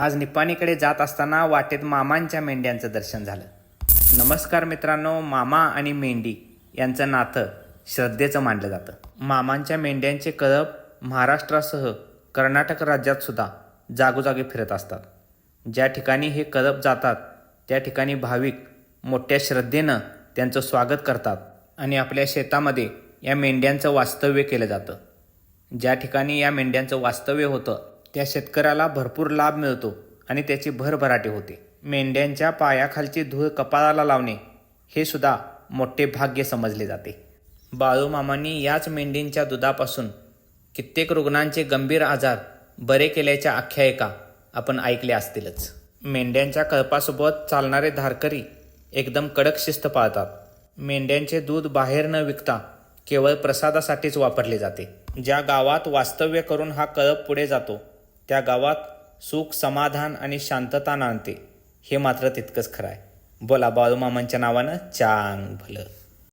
आज निपाणीकडे जात असताना वाटेत मामांच्या मेंढ्यांचं दर्शन झालं. नमस्कार मित्रांनो, मामा आणि मेंढी यांचं नातं श्रद्धेचं मानलं जातं. मामांच्या मेंढ्यांचे कळप महाराष्ट्रासह कर्नाटक राज्यात सुद्धा जागोजागी फिरत असतात. ज्या ठिकाणी हे कळप जातात त्या ठिकाणी भाविक मोठ्या श्रद्धेनं त्यांचं स्वागत करतात आणि आपल्या शेतामध्ये या मेंढ्यांचं वास्तव्य केलं जातं. ज्या ठिकाणी या मेंढ्यांचं वास्तव्य होतं त्या शेतकऱ्याला भरपूर लाभ मिळतो आणि त्याची भरभराटी होते. मेंढ्यांच्या पायाखालची धूळ कपाळाला लावणे हे सुद्धा मोठे भाग्य समजले जाते. बाळूमामांनी याच मेंढींच्या दुधापासून कित्येक रुग्णांचे गंभीर आजार बरे केल्याच्या आख्यायिका आपण ऐकल्या असतीलच. मेंढ्यांच्या कळपासोबत चालणारे धारकरी एकदम कडक शिस्त पाळतात. मेंढ्यांचे दूध बाहेर न विकता केवळ प्रसादासाठीच वापरले जाते. ज्या गावात वास्तव्य करून हा कळप पुढे जातो त्या गावात सुख, समाधान आणि शांतता नांदते. हे मात्र तितकंच खरं आहे. बोला बाळूमामांच्या नावानं चांग भलं.